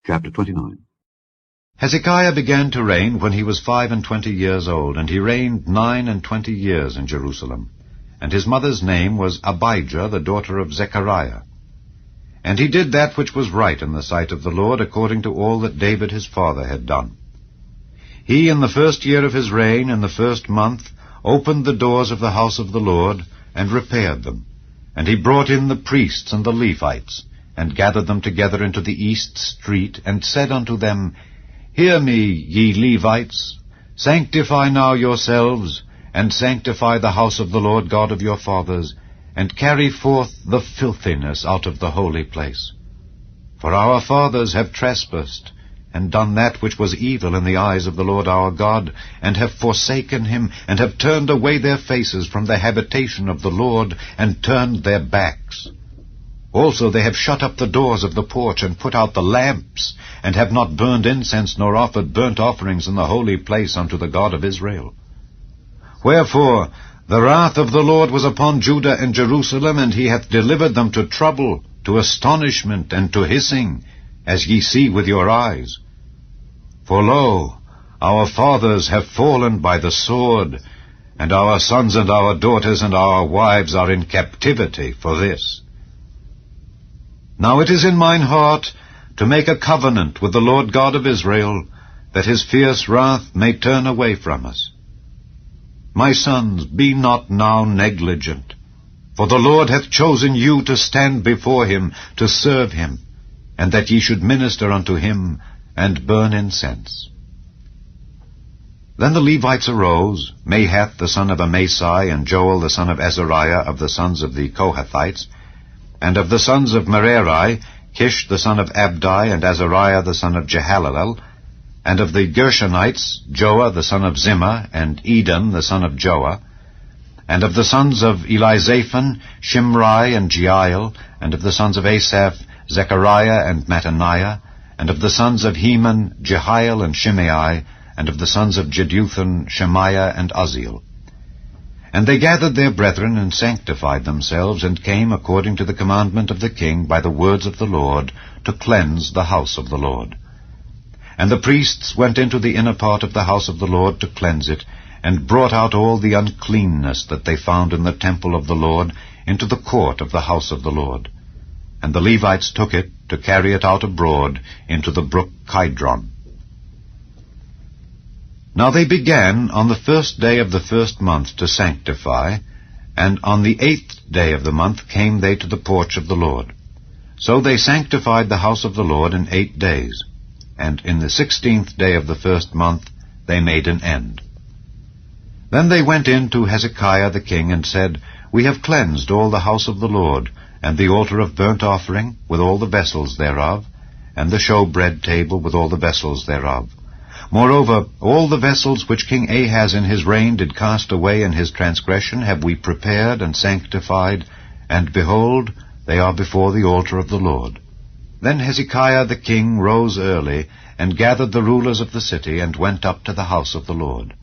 Chapter 29. Hezekiah began to reign when he was 25 years old, and he reigned 29 years in Jerusalem. And his mother's name was Abijah, the daughter of Zechariah. And he did that which was right in the sight of the Lord, according to all that David his father had done. He, in the first year of his reign, in the first month, opened the doors of the house of the Lord, and repaired them. And he brought in the priests and the Levites, and gathered them together into the east street, and said unto them, Hear me, ye Levites, sanctify now yourselves, and sanctify the house of the Lord God of your fathers, and carry forth the filthiness out of the holy place. For our fathers have trespassed, and done that which was evil in the eyes of the Lord our God, and have forsaken him, and have turned away their faces from the habitation of the Lord, and turned their backs. Also they have shut up the doors of the porch, and put out the lamps, and have not burned incense, nor offered burnt offerings in the holy place unto the God of Israel. Wherefore the wrath of the Lord was upon Judah and Jerusalem, and he hath delivered them to trouble, to astonishment, and to hissing, as ye see with your eyes. For lo, our fathers have fallen by the sword, and our sons and our daughters and our wives are in captivity for this. Now it is in mine heart to make a covenant with the Lord God of Israel, that his fierce wrath may turn away from us. My sons, be not now negligent, for the Lord hath chosen you to stand before him, to serve him, and that ye should minister unto him, and burn incense. Then the Levites arose, Mahath the son of Amasai, and Joel the son of Azariah, of the sons of the Kohathites, and of the sons of Merari, Kish the son of Abdi, and Azariah the son of Jehalelel, and of the Gershonites, Joah the son of Zimmah, and Eden the son of Joah, and of the sons of Elizaphan, Shimri and Jeiel, and of the sons of Asaph, Zechariah and Mattaniah, and of the sons of Heman, Jehiel and Shimei, and of the sons of Jeduthun, Shemaiah and Uzziel. And they gathered their brethren, and sanctified themselves, and came according to the commandment of the king by the words of the Lord, to cleanse the house of the Lord. And the priests went into the inner part of the house of the Lord to cleanse it, and brought out all the uncleanness that they found in the temple of the Lord into the court of the house of the Lord. And the Levites took it to carry it out abroad into the brook Kidron. Now they began on the first day of the first month to sanctify, and on the 8th day of the month came they to the porch of the Lord. So they sanctified the house of the Lord in 8 days, and in the 16th day of the first month they made an end. Then they went in to Hezekiah the king, and said, We have cleansed all the house of the Lord, and the altar of burnt offering, with all the vessels thereof, and the showbread table, with all the vessels thereof. Moreover, all the vessels which King Ahaz in his reign did cast away in his transgression have we prepared and sanctified, and behold, they are before the altar of the Lord. Then Hezekiah the king rose early, and gathered the rulers of the city, and went up to the house of the Lord.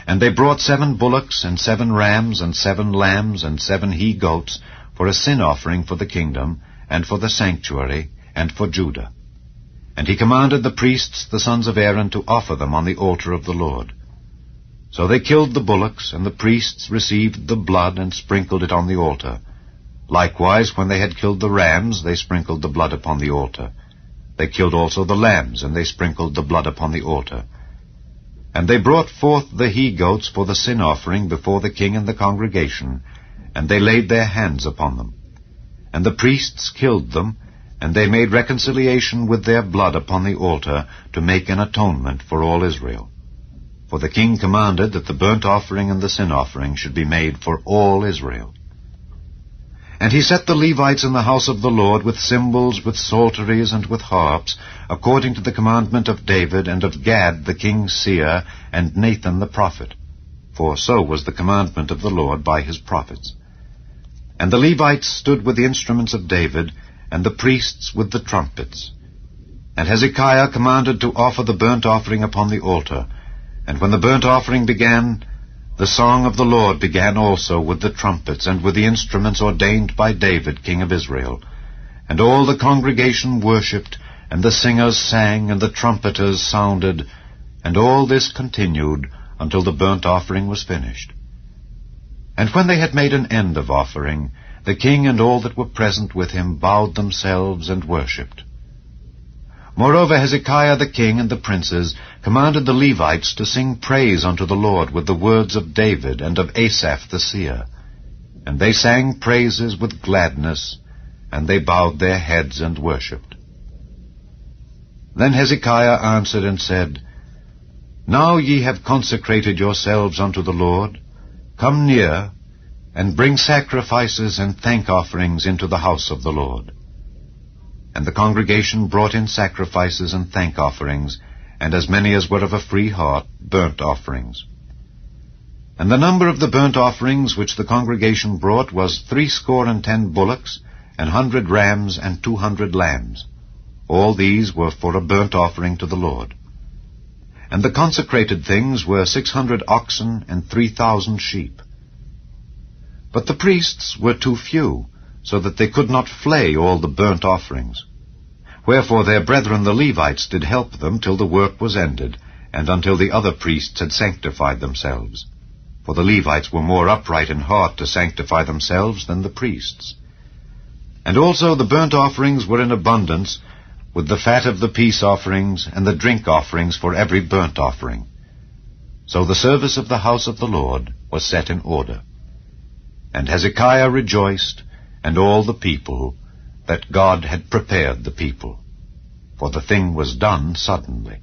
And they brought 7 bullocks, and 7 rams, and 7 lambs, and 7 he-goats, for a sin offering for the kingdom, and for the sanctuary, and for Judah. And he commanded the priests, the sons of Aaron, to offer them on the altar of the Lord. So they killed the bullocks, and the priests received the blood, and sprinkled it on the altar. Likewise, when they had killed the rams, they sprinkled the blood upon the altar. They killed also the lambs, and they sprinkled the blood upon the altar. And they brought forth the he-goats for the sin offering before the king and the congregation, and they laid their hands upon them. And the priests killed them, and they made reconciliation with their blood upon the altar, to make an atonement for all Israel. For the king commanded that the burnt offering and the sin offering should be made for all Israel. And he set the Levites in the house of the Lord with cymbals, with psalteries, and with harps, according to the commandment of David, and of Gad the king's seer, and Nathan the prophet. For so was the commandment of the Lord by his prophets. And the Levites stood with the instruments of David, and the priests with the trumpets. And Hezekiah commanded to offer the burnt offering upon the altar. And when the burnt offering began, the song of the Lord began also with the trumpets, and with the instruments ordained by David king of Israel. And all the congregation worshipped, and the singers sang, and the trumpeters sounded, and all this continued until the burnt offering was finished. And when they had made an end of offering, the king and all that were present with him bowed themselves and worshipped. Moreover, Hezekiah the king and the princes commanded the Levites to sing praise unto the Lord with the words of David and of Asaph the seer. And they sang praises with gladness, and they bowed their heads and worshipped. Then Hezekiah answered and said, Now ye have consecrated yourselves unto the Lord. Come near, and bring sacrifices and thank offerings into the house of the Lord. And the congregation brought in sacrifices and thank offerings, and as many as were of a free heart, burnt offerings. And the number of the burnt offerings which the congregation brought was 70 bullocks, 100 rams, and 200 lambs. All these were for a burnt offering to the Lord. And the consecrated things were 600 oxen and 3,000 sheep. But the priests were too few, so that they could not flay all the burnt offerings. Wherefore their brethren the Levites did help them till the work was ended, and until the other priests had sanctified themselves. For the Levites were more upright in heart to sanctify themselves than the priests. And also the burnt offerings were in abundance, with the fat of the peace offerings and the drink offerings for every burnt offering. So the service of the house of the Lord was set in order. And Hezekiah rejoiced, and all the people, that God had prepared the people, for the thing was done suddenly.